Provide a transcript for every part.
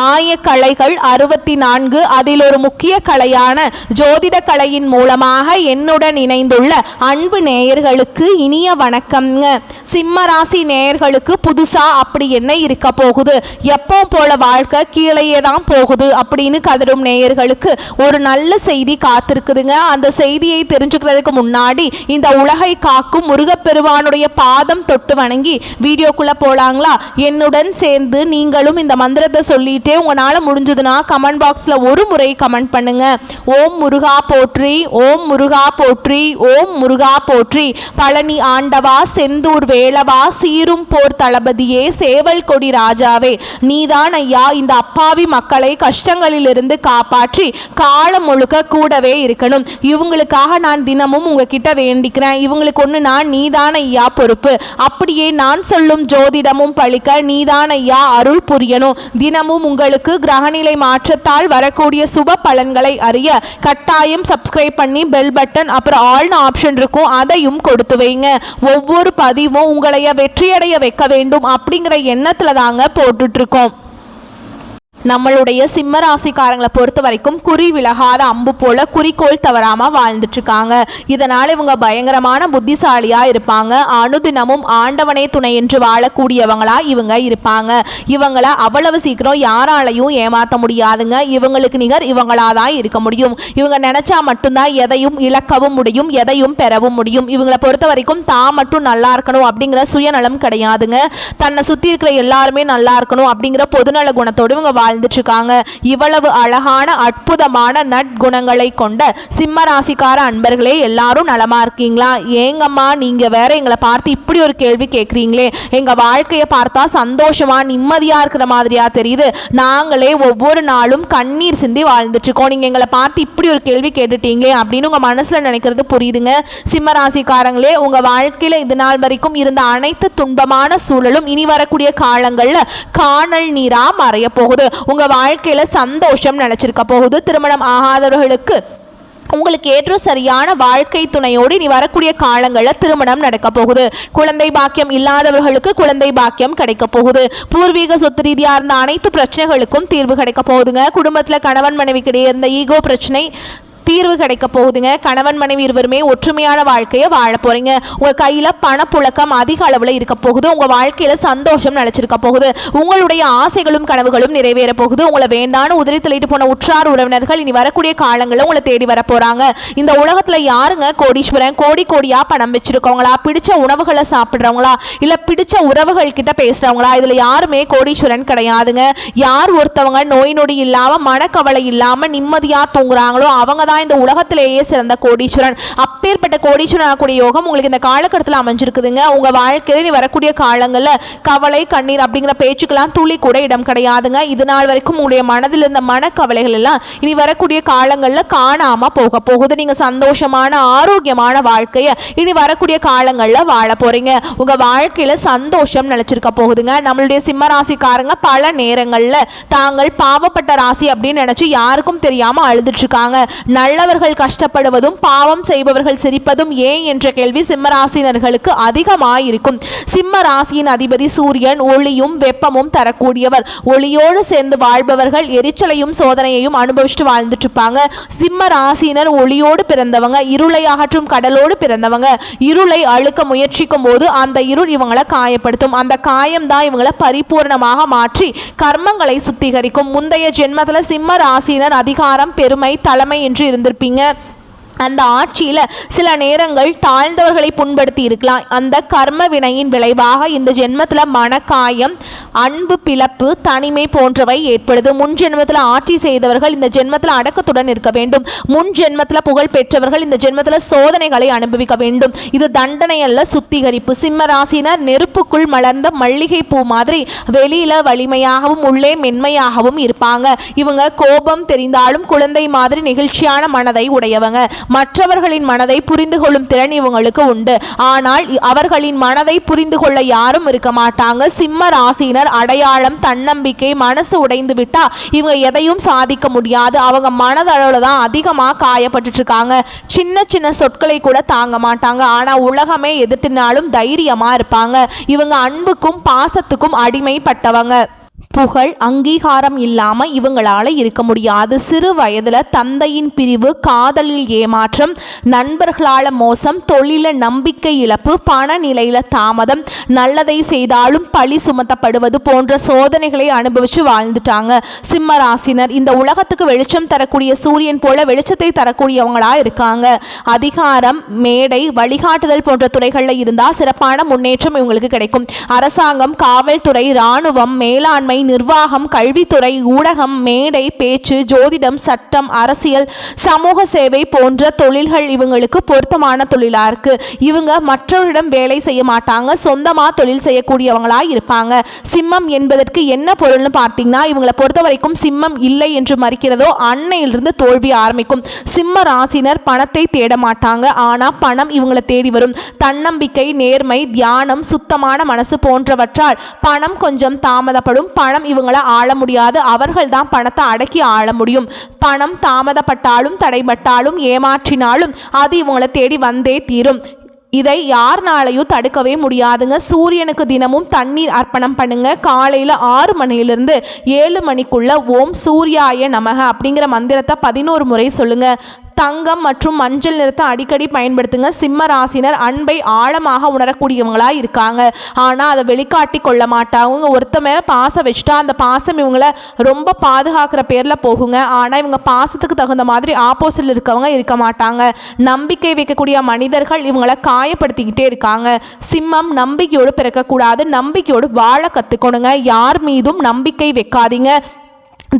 ஆயக்கலைகள் 64 அதில் ஒரு முக்கிய கலையான ஜோதிட கலையின் மூலமாக என்னுடன் இணைந்துள்ள அன்பு நேயர்களுக்கு இனிய வணக்கம்ங்க. சிம்மராசி நேயர்களுக்கு புதுசா அப்படி என்ன இருக்க போகுது, எப்போ போல வாழ்க்கை கீழேயே தான் போகுது அப்படின்னு கதரும் நேயர்களுக்கு ஒரு நல்ல செய்தி காத்திருக்குதுங்க. அந்த செய்தியை தெரிஞ்சுக்கிறதுக்கு முன்னாடி இந்த உலகை காக்கும் முருகப்பெருமானுடைய பாதம் தொட்டு வணங்கி வீடியோக்குள்ள போலாங்களா? என்னுடன் சேர்ந்து நீங்களும் இந்த மந்திரத்தை சொல்லி உங்களால முடிஞ்சதுன்னா கமெண்ட் பாக்ஸ்ல ஒரு முறை கமெண்ட் பண்ணுங்க. ஓம் முருகா போற்றி, ஓம் முருகா போற்றி, ஓம் முருகா போற்றி. பழனி ஆண்டவா, செந்தூர் வேளவா, சீரும் போர் தளபதியே, சேவல் கொடி ராஜாவே, நீதான் ஐயா இந்த அப்பாவி மக்களை கஷ்டங்களிலிருந்து காப்பாற்றி காலம் முழுக்க கூடவே இருக்கணும். இவங்களுக்காக நான் தினமும் உங்ககிட்ட வேண்டிக்கிறேன். இவங்களுக்கு ஒன்று நான் நீதான் ஐயா பொறுப்பு. அப்படியே நான் சொல்லும் ஜோதிடமும் பழிக்க நீதான் ஐயா அருள் புரியணும். தினமும் உங்களுக்கு கிரகநிலை மாற்றத்தால் வரக்கூடிய சுப பலன்களை அறிய கட்டாயம் சப்ஸ்கிரைப் பண்ணி பெல் பட்டன் அப்புறம் ஆல்னு ஆப்ஷன் இருக்கும், அதையும் கொடுத்து வைங்க. ஒவ்வொரு பதிவும் உங்களைய வெற்றியடைய வைக்க வேண்டும் அப்படிங்கிற எண்ணத்துல தாங்க போட்டுட்டு இருக்கோம். நம்மளுடைய சிம்மராசிக்காரங்களை பொறுத்த வரைக்கும் குறி விலகாத அம்பு போல குறிக்கோள் தவறாமல் வாழ்ந்துட்டு இருக்காங்க. இதனால் இவங்க பயங்கரமான புத்திசாலியாக இருப்பாங்க. அனுதினமும் ஆண்டவனே துணை என்று வாழக்கூடியவங்களா இவங்க இருப்பாங்க. இவங்களை அவ்வளவு சீக்கிரம் யாராலையும் ஏமாற்ற முடியாதுங்க. இவங்களுக்கு நிகர் இவங்களா தான் இருக்க முடியும். இவங்க நினைச்சா மட்டும்தான் எதையும் இழக்கவும் முடியும், எதையும் பெறவும் முடியும். இவங்களை பொறுத்த வரைக்கும் தான் மட்டும் நல்லா இருக்கணும் அப்படிங்கிற சுயநலம் கிடையாதுங்க. தன்னை சுற்றி இருக்கிற எல்லாருமே நல்லா இருக்கணும் அப்படிங்கிற பொதுநல குணத்தோடு இவங்க வாழ்ந்துட்டுருக்காங்க. இவ்வளவு அழகான அற்புதமான நற்குணங்களை கொண்ட சிம்மராசிக்கார அன்பர்களே, எல்லாரும் நலமா இருக்கீங்களா? ஏங்கம்மா நீங்க வேற எங்களை பார்த்து இப்படி ஒரு கேள்வி கேட்குறீங்களே, எங்க வாழ்க்கையை பார்த்தா சந்தோஷமா நிம்மதியா இருக்கிற மாதிரியா தெரியுது, நாங்களே ஒவ்வொரு நாளும் கண்ணீர் சிந்தி வாழ்ந்துட்டு இருக்கோம், நீங்க எங்களை பார்த்து இப்படி ஒரு கேள்வி கேட்டுட்டீங்களே அப்படின்னு உங்க மனசுல நினைக்கிறது புரியுதுங்க. சிம்மராசிக்காரங்களே, உங்க வாழ்க்கையில இது நாள் வரைக்கும் இருந்த அனைத்து துன்பமான சூழலும் இனி வரக்கூடிய காலங்கள்ல காணல் நீரா மறைய போகுது. உங்க வாழ்க்கையில சந்தோஷம் நிலைச்சிருக்க போகுது. திருமணம் ஆகாதவர்களுக்கு உங்களுக்கு ஏற்ற சரியான வாழ்க்கை துணையோடு இனி வரக்கூடிய காலங்களில் திருமணம் நடக்க போகுது. குழந்தை பாக்கியம் இல்லாதவர்களுக்கு குழந்தை பாக்கியம் கிடைக்க போகுது. பூர்வீக சொத்து ரீதியாக இருந்த அனைத்து பிரச்சனைகளுக்கும் தீர்வு கிடைக்க போகுதுங்க. குடும்பத்தில் கணவன் மனைவிக்கிடையே இருந்த ஈகோ பிரச்சனை தீர்வு கிடைக்க போகுதுங்க. கணவன் மனைவி இருவருமே ஒற்றுமையான வாழ்க்கையை வாழ போறீங்க. உங்க கையில பணப்புழக்கம் அதிக அளவில் இருக்க போகுது. உங்க வாழ்க்கையில சந்தோஷம் நிலைச்சிருக்க போகுது. உங்களுடைய ஆசைகளும் கனவுகளும் நிறைவேற போகுது. உங்களை வேண்டான உதிரி தள்ளிட்டு போன உற்றார் உறவினர்கள் இனி வரக்கூடிய காலங்களில் உங்களை தேடி வர போறாங்க. இந்த உலகத்துல யாருங்க கோடீஸ்வரன்? கோடி கோடியா பணம் வச்சிருக்கவங்களா, பிடிச்ச உணவுகளை சாப்பிட்றவங்களா, இல்ல பிடிச்ச உறவுகள் கிட்ட பேசுறவங்களா? இதுல யாருமே கோடீஸ்வரன் கிடையாதுங்க. யார் ஒருத்தவங்க நோய் நொடி இல்லாம மனக்கவலை இல்லாம நிம்மதியா தூங்குறாங்களோ அவங்க தான் இந்த உலகத்திலேயே சிறந்த கோடீஸ்வரன். அப்பேற்பட்ட கோடீஸ்வரன் ஆகக்கூடிய யோகம் உங்களுக்கு இந்த காலகட்டத்தில் அமைஞ்சிருக்குதுங்க. உங்க வாழ்க்கையில நீ வரக்கூடிய காலங்களில் கவலை கண்ணீர் அப்படிங்கிற பேச்சுக்கெல்லாம் துளி கூட இடம் கிடையாதுங்க. இது நாள் வரைக்கும் உங்களுடைய மனதில் இருந்த மனக்கவலைகள் எல்லாம் இனி வரக்கூடிய காலங்களில் காணாம போக போகுது. நீங்க சந்தோஷமான ஆரோக்கியமான வாழ்க்கையை இனி வரக்கூடிய காலங்களில் வாழ போறீங்க. உங்க வாழ்க்கையில சந்தோஷம் நிலைச்சிருக்க போகுதுங்க. நம்மளுடைய சிம்மராசிக்காரங்க பல நேரங்களில் தாங்கள் பாவப்பட்ட ராசி அப்படின்னு நினைச்சு யாருக்கும் தெரியாம அழுதுட்டு இருக்காங்க. நல்லவர்கள் கஷ்டப்படுவதும் பாவம் செய்பவர்கள் சிரிப்பதும் ஏன் என்ற கேள்வி சிம்மராசினர்களுக்கு அதிகமாயிருக்கும். சிம்ம ராசியின் அதிபதி சூரியன் ஒளியும் வெப்பமும் தரக்கூடியவர். ஒளியோடு சேர்ந்து வாழ்பவர்கள் எரிச்சலையும் சோதனையையும் அனுபவிச்சுட்டு வாழ்ந்துட்டு இருப்பாங்க. சிம்ம ராசியினர் ஒளியோடு பிறந்தவங்க, இருளை அகற்றும் கடலோடு பிறந்தவங்க. இருளை அழுக்க முயற்சிக்கும் போது அந்த இருள் இவங்களை காயப்படுத்தும். அந்த காயம் தான் இவங்களை பரிபூர்ணமாக மாற்றி கர்மங்களை சுத்திகரிக்கும். முந்தைய ஜென்மத்தில் சிம்ம ராசியினர் அதிகாரம், பெருமை, தலைமை என்று இருந்திருப்பீங்க. அந்த ஆட்சியில் சில நேரங்கள் தாழ்ந்தவர்களை புண்படுத்தி இருக்கலாம். அந்த கர்ம வினையின் விளைவாக இந்த ஜென்மத்தில் மனக்காயம், அன்பு பிளப்பு, தனிமை போன்றவை ஏற்படுது. முன் ஜென்மத்தில் ஆட்சி செய்தவர்கள் இந்த ஜென்மத்தில் அடக்கத்துடன் இருக்க வேண்டும். முன் ஜென்மத்தில் புகழ் பெற்றவர்கள் இந்த ஜென்மத்தில் சோதனைகளை அனுபவிக்க வேண்டும். இது தண்டனை அல்ல, சுத்திகரிப்பு. சிம்ம ராசினர் நெருப்புக்குள் மலர்ந்த மல்லிகை பூ மாதிரி வெளியில வலிமையாகவும் உள்ளே மென்மையாகவும் இருப்பாங்க. இவங்க கோபம் தெரிந்தாலும் குழந்தை மாதிரி நெகிழ்ச்சியான மனதை உடையவங்க. மற்றவர்களின் மனதை புரிந்து கொள்ளும் திறன் இவங்களுக்கு உண்டு. ஆனால் அவர்களின் மனதை புரிந்து கொள்ள யாரும் இருக்க மாட்டாங்க. சிம்ம ராசியினர் அடையாளம், தன்னம்பிக்கை, மனசு உடைந்து விட்டா இவங்க எதையும் சாதிக்க முடியாது. அவங்க மனதளவுல தான் அதிகமாக காயப்பட்டு இருக்காங்க. சின்ன சின்ன சொற்களை கூட தாங்க மாட்டாங்க. ஆனா உலகமே எதிர்த்தினாலும் தைரியமா இருப்பாங்க. இவங்க அன்புக்கும் பாசத்துக்கும் அடிமைப்பட்டவங்க. புகழ், அங்கீகாரம் இல்லாமல் இவங்களால இருக்க முடியாது. சிறு வயதில் தந்தையின் பிரிவு, காதலில் ஏமாற்றம், நண்பர்களால் மோசம், தொழில நம்பிக்கை இழப்பு, பண நிலையில தாமதம், நல்லதை செய்தாலும் பழி சுமத்தப்படுவது போன்ற சோதனைகளை அனுபவிச்சு வாழ்ந்துட்டாங்க. சிம்ம ராசினர் இந்த உலகத்துக்கு வெளிச்சம் தரக்கூடிய சூரியன் போல வெளிச்சத்தை தரக்கூடியவங்களா இருக்காங்க. அதிகாரம், மேடை, வழிகாட்டுதல் போன்ற துறைகளில் இருந்தால் சிறப்பான முன்னேற்றம் இவங்களுக்கு கிடைக்கும். அரசாங்கம், காவல்துறை, இராணுவம், மேலாண்மை, நிர்வாகம், கல்வித்துறை, ஊடகம், மேடை பேச்சு, ஜோதிடம், சட்டம், அரசியல், சமூக சேவை போன்ற தொழில்கள் இவங்களுக்கு பொருத்தமான தொழிலா இருக்கு. இவங்க மற்றவரிடம் வேலை செய்ய மாட்டாங்க, சொந்தமாக தொழில் செய்யக்கூடியவங்களா இருப்பாங்க. சிம்மம் என்பதற்கு என்ன பொருள்னு பார்த்தீங்கன்னா, இவங்களை பொறுத்த வரைக்கும் சிம்மம் இல்லை என்று மறிக்கிறதோ அன்னையிலிருந்து தோல்வி ஆரம்பிக்கும். சிம்ம ராசினர் பணத்தை தேட மாட்டாங்க, ஆனால் பணம் இவங்களை தேடி வரும். தன்னம்பிக்கை, நேர்மை, தியானம், சுத்தமான மனசு போன்றவற்றால் பணம் கொஞ்சம் தாமதப்படும். பணம் இவங்களை ஆள முடியாது, அவர்கள் தான் பணத்தை அடக்கி ஆள முடியும். பணம் தாமதப்பட்டாலும் தடைபட்டாலும் ஏமாற்றினாலும் அது இவங்களை தேடி வந்தே தீரும். இதை யாருனாலையும் தடுக்கவே முடியாதுங்க. சூரியனுக்கு தினமும் தண்ணீர் அர்ப்பணம் பண்ணுங்க. காலையில் 6 மணிலிருந்து 7 மணிக்குள்ள ஓம் சூர்யாய நமக அப்படிங்கிற மந்திரத்தை 11 முறை சொல்லுங்க. தங்கம் மற்றும் மஞ்சள் நிறத்தை அடிக்கடி பயன்படுத்துங்க. சிம்ம ராசினர் அன்பை ஆழமாக உணரக்கூடியவங்களா இருக்காங்க, ஆனால் அதை வெளிக்காட்டி கொள்ள மாட்டாங்க. ஒருத்த மேலே பாசம் வச்சுட்டா அந்த பாசம் இவங்களை ரொம்ப பாதுகாக்கிற பேரில் போகுங்க. ஆனால் இவங்க பாசத்துக்கு தகுந்த மாதிரி ஆப்போசிட்டில் இருக்கவங்க இருக்க மாட்டாங்க. நம்பிக்கை வைக்கக்கூடிய மனிதர்கள் இவங்களை காயப்படுத்திக்கிட்டே இருக்காங்க. சிம்மம் நம்பிக்கையோடு பிறக்கக்கூடாது, நம்பிக்கையோடு வாழ கற்றுக்கணுங்க. யார் மீதும் நம்பிக்கை வைக்காதீங்க,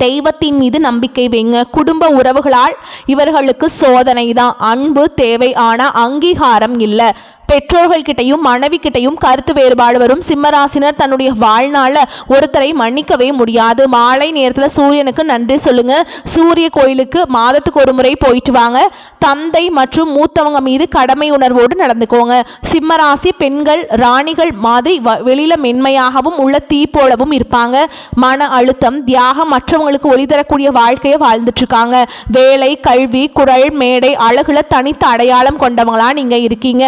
தெய்வத்தின் மீது நம்பிக்கை வைங்க. குடும்ப உறவுகளால் இவர்களுக்கு சோதனை தான். அன்பு தேவை, ஆனால் அங்கீகாரம் இல்லை. பெற்றோர்கள்கிட்டையும் மனைவி கிட்டையும் கருத்து வேறுபாடு வரும். சிம்மராசினர் தன்னுடைய வாழ்நாளில் ஒருத்தரை மன்னிக்கவே முடியாது. மாலை நேரத்தில் சூரியனுக்கு நன்றி சொல்லுங்க. சூரிய கோயிலுக்கு மாதத்துக்கு ஒரு முறை போயிட்டு வாங்க. தந்தை மற்றும் மூத்தவங்க மீது கடமை உணர்வோடு நடந்துக்கோங்க. சிம்மராசி பெண்கள் ராணிகள் மாதிரி வெளியில மென்மையாகவும் உள்ள தீ போலவும் இருப்பாங்க. மன அழுத்தம், தியாகம், மற்றவங்களுக்கு ஒளி தரக்கூடிய வாழ்க்கையை வாழ்ந்துட்டு இருக்காங்க. வேலை, கல்வி, குரல், மேடை, அழகுல தனித்த அடையாளம் கொண்டவங்களா நீங்க இருக்கீங்க.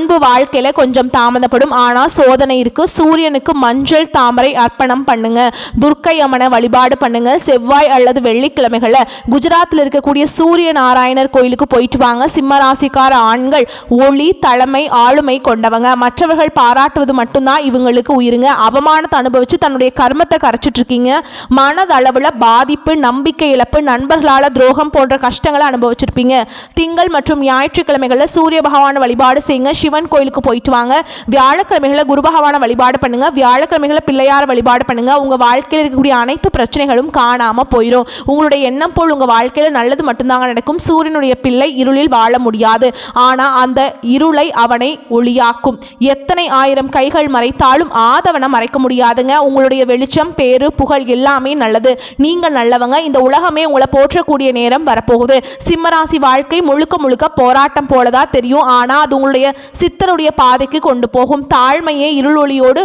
அன்பு வாழ்க்கையில கொஞ்சம் தாமதப்படும், ஆனால் சோதனை இருக்கு. சூரியனுக்கு மஞ்சள் தாமரை அர்ப்பணம் பண்ணுங்க. துர்க்கை அம்மனை வழிபாடு பண்ணுங்க. செவ்வாய் அல்லது வெள்ளிக்கிழமைகளை குஜராத்தில் இருக்கக்கூடிய சூரிய நாராயணர் கோயிலுக்கு போயிட்டு வாங்க. சிம்மராசிக்கார ஆண்கள் ஒளி, தலைமை, ஆளுமை கொண்டவங்க. மற்றவர்கள் பாராட்டுவது மட்டும்தான் இவங்களுக்கு உயிருங்க. அவமானத்தை அனுபவிச்சு தன்னுடைய கர்மத்தை கரைச்சிட்டு இருக்கீங்க. மனதளவில் பாதிப்பு, நம்பிக்கை இழப்பு, நண்பர்களால் துரோகம் போன்ற கஷ்டங்களை அனுபவிச்சிருப்பீங்க. திங்கள் மற்றும் ஞாயிற்றுக்கிழமைகளில் சூரிய பகவான் வழிபாடு செய்யுங்க. சிவன் கோயிலுக்கு போயிட்டு வாங்க. வியாழக்கிழமைகளை குரு பகவான வழிபாடு பண்ணுங்க. வியாழக்கிழமைகளை பிள்ளையார் வழிபாடு பண்ணுங்க. உங்க வாழ்க்கையில் இருக்கக்கூடிய அனைத்து பிரச்சனைகளும் காணாம போயிடும். உங்களுடைய எண்ணம் போல் உங்க வாழ்க்கையில நல்லது மட்டும்தாங்க நடக்கும். சூரியனுடைய பிள்ளை இருளில் வாழ முடியாது, ஆனா அந்த இருளை அவனை ஒளியாக்கும். எத்தனை ஆயிரம் கைகள் மறைத்தாலும் ஆதவனை மறைக்க முடியாதுங்க. உங்களுடைய வெளிச்சம், பேரு, புகழ் எல்லாமே நல்லது. நீங்க நல்லவங்க. இந்த உலகமே உங்களை போற்றக்கூடிய நேரம் வரப்போகுது. சிம்மராசி வாழ்க்கை முழுக்க முழுக்க போராட்டம் போலதான் தெரியும், ஆனா அது உங்களுடைய சித்தருடைய பாதைக்கு கொண்டு போகும். தாழ்மையே இருள் ஒளியோடு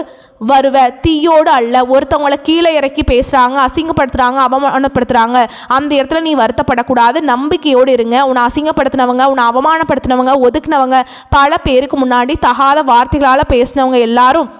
வருவ, தீயோடு அல்ல. ஒருத்தவங்களை கீழே இறக்கி பேசுகிறாங்க, அசிங்கப்படுத்துகிறாங்க, அவமானப்படுத்துகிறாங்க, அந்த இடத்துல நீ வருத்தப்படக்கூடாது. நம்பிக்கையோடு இருங்க. உன்னை அசிங்கப்படுத்தினவங்க, உன்னை அவமானப்படுத்தினவங்க, ஒதுக்குனவங்க, பல பேருக்கு முன்னாடி தகாத வார்த்தைகளால் பேசினவங்க எல்லாரும்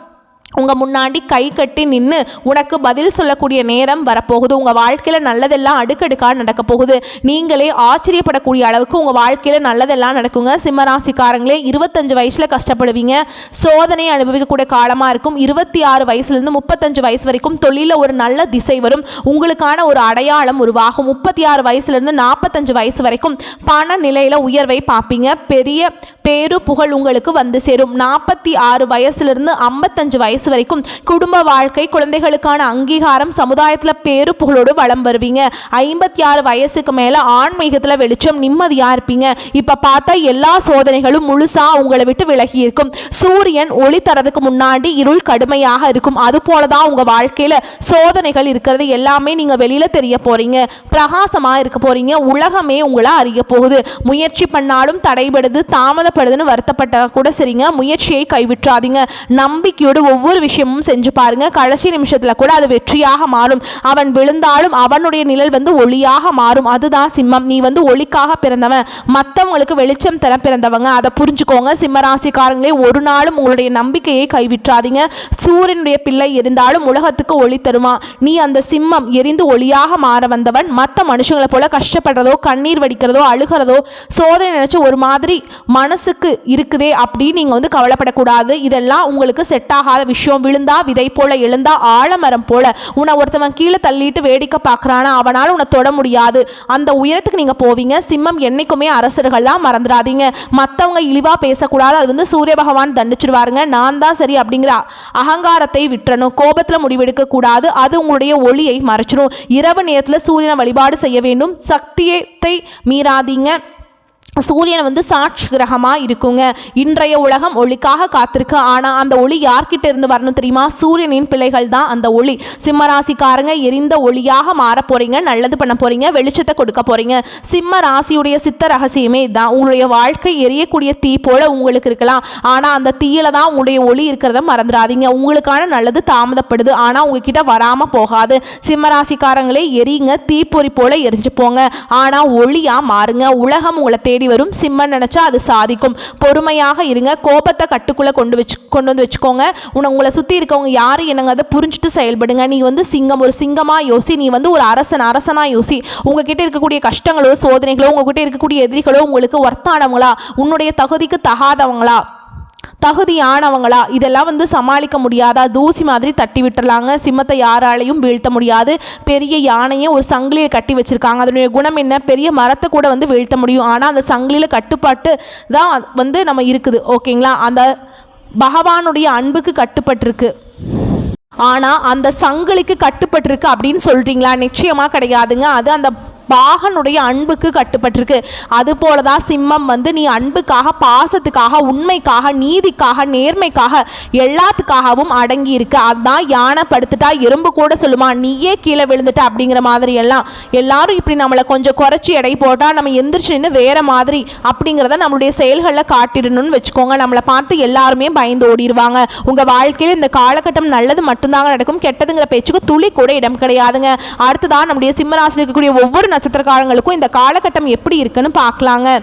உங்கள் முன்னாடி கை கட்டி நின்று உனக்கு பதில் சொல்லக்கூடிய நேரம் வரப்போகுது. உங்கள் வாழ்க்கையில் நல்லதெல்லாம் அடுக்கடுக்காக நடக்க போகுது. நீங்களே ஆச்சரியப்படக்கூடிய அளவுக்கு உங்கள் வாழ்க்கையில் நல்லதெல்லாம் நடக்குங்க. சிம்மராசிக்காரங்களே 25 வயசில் கஷ்டப்படுவீங்க. சோதனை அனுபவிக்கக்கூடிய காலமாக இருக்கும். 26 வயசுலேருந்து 35 வயசு வரைக்கும் தொழிலில் ஒரு நல்ல திசை வரும். உங்களுக்கான ஒரு அடையாளம் உருவாகும். 36 வயசுலேருந்து 45 வயசு வரைக்கும் பண நிலையில் உயர்வை பார்ப்பீங்க. பெரிய பேரு புகழ் உங்களுக்கு வந்து சேரும். 46 வயசுலேருந்து 55 வயசு வரைக்கும் குடும்ப வாழ்க்கை, குழந்தைகளுக்கான அங்கீகாரம், சமுதாயத்தில் பேரு புகழோடு வளம் வருவீங்க. 56 வயசுக்கு மேலே ஆன்மீகத்தில் வெளிச்சம், நிம்மதியாக இருப்பீங்க. இப்போ பார்த்தா எல்லா சோதனைகளும் முழுசாக உங்களை விட்டு விலகி இருக்கும். சூரியன் ஒளி தரதுக்கு முன்னாடி இருள் கடுமையாக இருக்கும். அது போல தான் உங்கள் வாழ்க்கையில் சோதனைகள் இருக்கிறது. எல்லாமே நீங்கள் வெளியில் தெரிய போகிறீங்க, பிரகாசமாக இருக்க போகிறீங்க. உலகமே உங்களை அறிய போகுது. முயற்சி பண்ணாலும் தடைபடுது, தாமதப்படுது தடைப்படுதுன்னு வருத்தப்பட்ட கூட சரிங்க, முயற்சியை கைவிட்றாதீங்க. நம்பிக்கையோடு ஒவ்வொரு விஷயமும் செஞ்சு பாருங்க. கடைசி நிமிஷத்துல கூட அது வெற்றியாக மாறும். அவன் விழுந்தாலும் அவனுடைய நிழல் ஒளியாக மாறும். அதுதான் சிம்மம். நீ ஒளிக்காக பிறந்தவன், மற்றவங்களுக்கு வெளிச்சம் தர பிறந்தவங்க. அதை புரிஞ்சுக்கோங்க. சிம்மராசிக்காரங்களே, ஒரு நாளும் உங்களுடைய நம்பிக்கையை கைவிட்றாதீங்க. சூரியனுடைய பிள்ளை இருந்தாலும் உலகத்துக்கு ஒளி தருமா. நீ அந்த சிம்மம் எரிந்து ஒளியாக மாற வந்தவன். மற்ற மனுஷங்களை போல கஷ்டப்படுறதோ, கண்ணீர் வடிக்கிறதோ, அழுகிறதோ, சோதனை நினைச்சு ஒரு மாதிரி மனசுக்கு இருக்குதே அப்படின்னு நீங்க கவலைப்படக்கூடாது. இதெல்லாம் உங்களுக்கு செட் ஆகாத விஷயம். விழுந்தா விதை போல, எழுந்தா ஆலமரம் போல. உன்னை ஒருத்தவன் கீழே தள்ளிட்டு வேடிக்கை பார்க்கறானா, அவனால் உன்னை தொட முடியாது. அந்த உயரத்துக்கு நீங்க போவீங்க. சிம்மம் என்னைக்குமே அரசர்கள் தான், மறந்துடாதீங்க. மற்றவங்க இழிவா பேசக்கூடாது. அது சூரிய பகவான் தண்டிச்சிருவாருங்க. நான் தான் சரி அப்படிங்கிற அகங்காரத்தை விட்டுறணும். கோபத்தில் முடிவெடுக்க கூடாது. அது உங்களுடைய ஒளியை மறைச்சிடும். இரவு நேரத்தில் சூரியனை வழிபாடு செய்ய வேண்டும். சக்தியத்தை மீறாதீங்க. சூரியன் சாட்சி கிரகமாக இருக்குங்க. இன்றைய உலகம் ஒளிக்காக காத்திருக்கு. ஆனால் அந்த ஒளி யார்கிட்ட இருந்து வரணும் தெரியுமா? சூரியனின் பிள்ளைகள் தான் அந்த ஒளி. சிம்மராசிக்காரங்க எரிந்த ஒளியாக மாற போறீங்க. நல்லது பண்ண போறீங்க. வெளிச்சத்தை கொடுக்க போறீங்க. சிம்ம ராசியுடைய சித்த ரகசியமே தான். உங்களுடைய வாழ்க்கை எரியக்கூடிய தீ போல உங்களுக்கு இருக்கலாம். ஆனால் அந்த தீயில தான் உங்களுடைய ஒளி இருக்கிறத மறந்துடாதீங்க. உங்களுக்கான நல்லது தாமதப்படுது, ஆனால் உங்ககிட்ட வராமல் போகாது. சிம்மராசிக்காரங்களே, எரியுங்க. தீப்பொறி போல எரிஞ்சு போங்க. ஆனால் ஒளியா மாறுங்க. உலகம் உங்களை தேடி வரும். சிம்மன் நினைச்சா அது சாதிக்கும். பொறுமையாக இருங்க. கோபத்தை கட்டுக்குள்ள கொண்டு வந்து வச்சுக்கோங்க. உங்களை சுத்தி இருக்கவங்க யாரு என்னங்க அதை புரிஞ்சுட்டு செயல்படுங்க. நீ சிங்கம், ஒரு சிங்கமா யோசி. நீ ஒரு அரசனா யோசி. உங்ககிட்ட இருக்கக்கூடிய கஷ்டங்களோ, சோதனைகளோ, உங்ககிட்ட இருக்கக்கூடிய எதிரிகளோ உங்களுக்கு ஒர்த்தானவங்களா, உன்னுடைய தகுதிக்கு தகாதவங்களா, தகுதியானவங்களா, இதெல்லாம் சமாளிக்க முடியாதா? தூசி மாதிரி தட்டி விட்டுறலாங்க. சிம்மத்தை யாராலையும் வீழ்த்த முடியாது. பெரிய யானையை ஒரு சங்கிலியை கட்டி வச்சிருக்காங்க. அதனுடைய குணம் என்ன? பெரிய மரத்தை கூட வீழ்த்த முடியும். ஆனால் அந்த சங்கிலியில் கட்டுப்பாட்டு தான் நம்ம இருக்குது. ஓகேங்களா? அந்த பகவானுடைய அன்புக்கு கட்டுப்பட்டிருக்கு. ஆனால் அந்த சங்கிலிக்கு கட்டுப்பட்டிருக்கு அப்படின்னு சொல்கிறீங்களா? நிச்சயமாக கிடையாதுங்க. அது அந்த பாகனுடைய அன்புக்கு கட்டுப்பட்டிருக்கு. அதுபோல தான் சிம்மம் நீ அன்புக்காக, பாசத்துக்காக, உண்மைக்காக, நீதிக்காக, நேர்மைக்காக, எல்லாத்துக்காகவும் அடங்கி இருக்கு. அதுதான் யானை படுத்துட்டா எறும்பு கூட சொல்லுமா, நீயே கீழே விழுந்துட்ட அப்படிங்கிற மாதிரி எல்லாம். எல்லாரும் இப்படி நம்மளை கொஞ்சம் குறைச்சி எடை போட்டால் நம்ம எந்திரிச்சு நின்று வேற மாதிரி அப்படிங்கிறத நம்மளுடைய செயல்களில் காட்டிடணும்னு வச்சுக்கோங்க. நம்மளை பார்த்து எல்லாருமே பயந்து ஓடிடுவாங்க. உங்கள் வாழ்க்கையில் இந்த காலகட்டம் நல்லது மட்டும்தாங்க நடக்கும். கெட்டதுங்கிற பேச்சுக்கு துளி கூட இடம் கிடையாதுங்க. அடுத்ததான் நம்முடைய சிம்மராசியில் இருக்கக்கூடிய ஒவ்வொரு நட்சத்திரக்காரங்களுக்கும் இந்த காலகட்டம் எப்படி இருக்குன்னு பார்க்கலாங்க.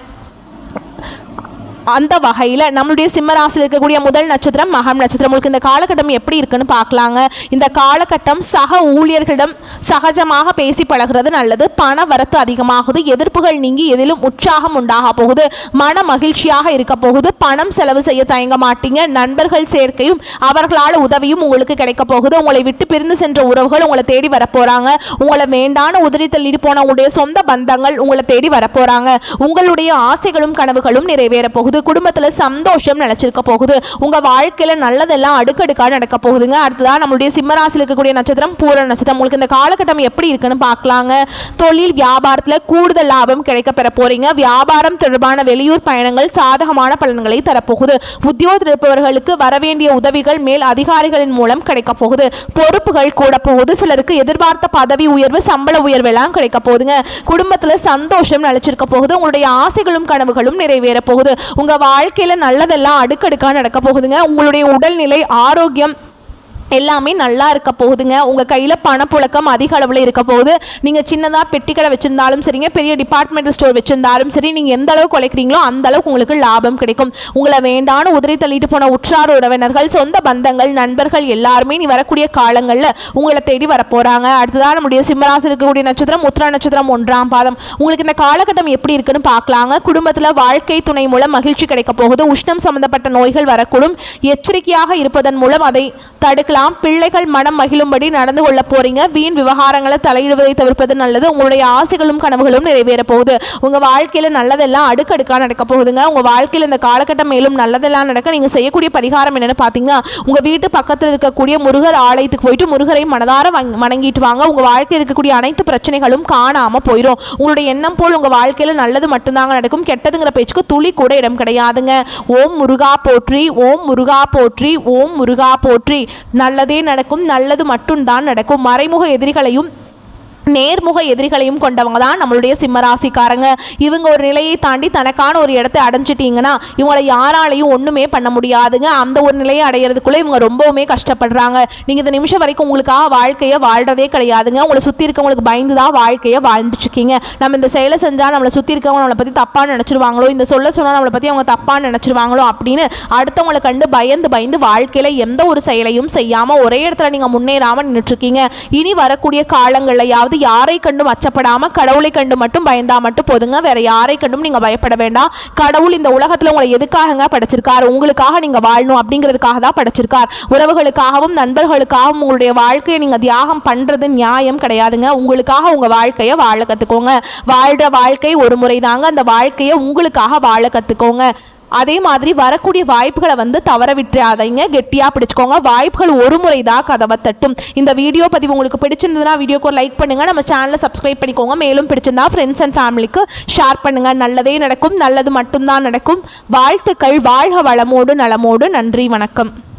அந்த வகையில் நம்மளுடைய சிம்மராசியில் இருக்கக்கூடிய முதல் நட்சத்திரம் மகம் நட்சத்திரம். உங்களுக்கு இந்த காலகட்டம் எப்படி இருக்குன்னு பார்க்கலாங்க. இந்த காலகட்டம் சக ஊழியர்களிடம் சகஜமாக பேசி பழகிறது நல்லது. பண வரத்து அதிகமாகுது. எதிர்ப்புகள் நீங்கி எதிலும் உற்சாகம் உண்டாக போகுது. மன மகிழ்ச்சியாக இருக்க போகுது. பணம் செலவு செய்ய தயங்க மாட்டீங்க. நண்பர்கள் சேர்க்கையும் அவர்களால் உதவியும் உங்களுக்கு கிடைக்க போகுது. உங்களை விட்டு பிரிந்து சென்ற உறவுகள் உங்களை தேடி வரப்போறாங்க. உங்களை வேண்டான உதறி தள்ளிட்டு போன உங்களுடைய சொந்த பந்தங்கள் உங்களை தேடி வரப்போறாங்க. உங்களுடைய ஆசைகளும் கனவுகளும் நிறைவேற போகுது. குடும்பத்துல சந்தோஷம் நிலைச்சிருக்க போகுது. உங்க வாழ்க்கையில நல்லதெல்லாம் அடுக்கடுக்கா நடக்க போகுதுங்க. அடுத்ததான் நம்மளுடைய சிம்மராசியில் இருக்கக்கூடிய நட்சத்திரம் பூர நட்சத்திரம். உங்களுக்கு இந்த காலகட்டம் எப்படி இருக்குன்னு பார்க்கலாங்க. தொழில் வியாபாரத்துல கூடுதல் லாபம் கிடைக்க பெற போறீங்க. வியாபாரம் தொடர்பான வெளியூர் பயணங்கள் சாதகமான பலன்களை தரப்போகுது. உத்தியோகத்தில் இருப்பவர்களுக்கு வரவேண்டிய உதவிகள் மேல் அதிகாரிகளின் மூலம் கிடைக்க போகுது. பொறுப்புகள் கூட போகுது. சிலருக்கு எதிர்பார்த்த பதவி உயர்வு, சம்பள உயர்வு எல்லாம் கிடைக்க போகுதுங்க. குடும்பத்துல சந்தோஷம் நிலைச்சிருக்க போகுது. உங்களுடைய ஆசைகளும் கனவுகளும் நிறைவேற போகுது. உங்க வாழ்க்கையில நல்லதெல்லாம் அடுக்கடுக்கா நடக்க போகுதுங்க. உங்களுடைய உடல்நிலை, ஆரோக்கியம் எல்லாமே நல்லா இருக்க போகுதுங்க. உங்கள் கையில் பணப்புழக்கம் அதிக அளவில் இருக்க போகுது. நீங்கள் சின்னதாக பெட்டி கடை வச்சுருந்தாலும் சரிங்க, பெரிய டிபார்ட்மெண்டல் ஸ்டோர் வச்சுருந்தாலும் சரி, நீங்கள் எந்த அளவுக்கு உழைக்கிறீங்களோ அந்த அளவுக்கு உங்களுக்கு லாபம் கிடைக்கும். உங்களை வேண்டான உதிரி தள்ளிட்டு போன உற்றார் உறவினர்கள், சொந்த பந்தங்கள், நண்பர்கள் எல்லாருமே நீ வரக்கூடிய காலங்களில் உங்களை தேடி வரப்போகிறாங்க. அடுத்ததான் நம்முடைய சிம்மராசியில் இருக்கக்கூடிய நட்சத்திரம் உத்திர நட்சத்திரம் 1ஆம் பாதம். உங்களுக்கு இந்த காலகட்டம் எப்படி இருக்குன்னு பார்க்கலாங்க. குடும்பத்தில் வாழ்க்கை துணை மூலம் மகிழ்ச்சி கிடைக்க போகுது. உஷ்ணம் சம்பந்தப்பட்ட நோய்கள் வரக்கூடும். எச்சரிக்கையாக இருப்பதன் மூலம் அதை தடுக்கலாம். பிள்ளைகள் மனம் மகிழும்படி நடந்து கொள்ள போறீங்க. வீண் விவகாரங்களை தலையிடுவதை தவிர்ப்பது நல்லது. உங்களுடைய ஆசைகளும் கனவுகளும் நிறைவேற போகுது. உங்க வாழ்க்கையில நல்லதெல்லாம் அடுக்கடுக்கா நடக்க போகுதுங்க. உங்க வாழ்க்கையில இந்த காலகட்டம் மேலும் நல்லதெல்லாம் நடக்க நீங்க செய்யக்கூடிய பரிகாரம் என்னன்னு பாத்தீங்கன்னா, உங்க வீட்டு பக்கத்தில் இருக்கக்கூடிய முருகர் ஆலயத்துக்கு போயிட்டு முருகரை மனதார வணங்கிட்டு வாங்க. உங்க வாழ்க்கையில் இருக்கக்கூடிய அனைத்து பிரச்சனைகளும் காணாம போயிடும். உங்களுடைய எண்ணம் போல் உங்க வாழ்க்கையில நல்லது மட்டும்தாங்க நடக்கும். கெட்டதுங்கிற பேச்சுக்கு துளி கூட இடம் கிடையாதுங்க. ஓம் முருகா போற்றி, ஓம் முருகா போற்றி, ஓம் முருகா போற்றி. நல்லதே நடக்கும். நல்லது மட்டும்தான் நடக்கும். மறைமுக எதிரிகளையும் நேர்முக எதிரிகளையும் கொண்டவங்க தான் நம்மளுடைய சிம்மராசிக்காரங்க. இவங்க ஒரு நிலையை தாண்டி தனக்கான ஒரு இடத்தை அடைஞ்சிட்டிங்கன்னா இவங்களை யாராலையும் ஒன்றுமே பண்ண முடியாதுங்க. அந்த ஒரு நிலையை அடையிறதுக்குள்ளே இவங்க ரொம்பவுமே கஷ்டப்படுறாங்க. நீங்கள் இந்த நிமிஷம் வரைக்கும் உங்களுக்காக வாழ்க்கையை வாழ்கிறதே கிடையாதுங்க. உங்களை சுற்றி இருக்கவங்களுக்கு பயந்து தான் வாழ்க்கையை வாழ்ந்துட்டுருக்கீங்க. நம்ம இந்த செயலை செஞ்சால் நம்மளை சுற்றி இருக்கவங்க நம்மளை பற்றி தப்பாக நினச்சிருவாங்களோ, இந்த சொல்ல சொன்னால் நம்மளை பற்றி அவங்க தப்பாக நினச்சிருவாங்களோ அப்படின்னு அடுத்தவங்களை கண்டு பயந்து வாழ்க்கையில் எந்த ஒரு செயலையும் செய்யாமல் ஒரே இடத்துல நீங்கள் முன்னேறாமல் நின்றுட்டுருக்கீங்க. இனி வரக்கூடிய காலங்கள்லையாவது யாரை கண்டும் அச்சப்படாம கடவுளை கண்டு மட்டும் பயந்தா மட்டும் போதுங்க. வேற யாரை கண்டும் நீங்க பயப்பட வேண்டாம். கடவுள் இந்த உலகத்துல உங்களை எதுக்காக படைச்சிருக்கார்? உங்களுக்காக நீங்க வாழணும் அப்படிங்கிறதுக்காக தான் படைச்சிருக்கார். உறவுகளுக்காகவும் நண்பர்களுக்காகவும் உங்களுடைய வாழ்க்கையை நீங்க தியாகம் பண்றது நியாயம் கிடையாதுங்க. உங்களுக்காக உங்க வாழ்க்கையை வாழ கத்துக்கோங்க. வாழ்ற வாழ்க்கை ஒரு முறை தாங்க. அந்த வாழ்க்கையை உங்களுக்காக வாழ கத்துக்கோங்க. அதே மாதிரி வரக்கூடிய வாய்ப்புகளை தவற விட்டுறாதீங்க. கெட்டியாக பிடிச்சிக்கோங்க. வாய்ப்புகள் ஒரு முறை தான் கதவை தட்டும். இந்த வீடியோ பதிவு உங்களுக்கு பிடிச்சிருந்ததுன்னா வீடியோக்கு ஒரு லைக் பண்ணுங்கள். நம்ம சேனலை சப்ஸ்கிரைப் பண்ணிக்கோங்க. மேலும் பிடிச்சிருந்தா ஃப்ரெண்ட்ஸ் அண்ட் ஃபேமிலிக்கு ஷேர் பண்ணுங்கள். நல்லதே நடக்கும். நல்லது மட்டும்தான் நடக்கும். வாழ்த்துக்கள். வாழ்க வளமோடு நலமோடு. நன்றி. வணக்கம்.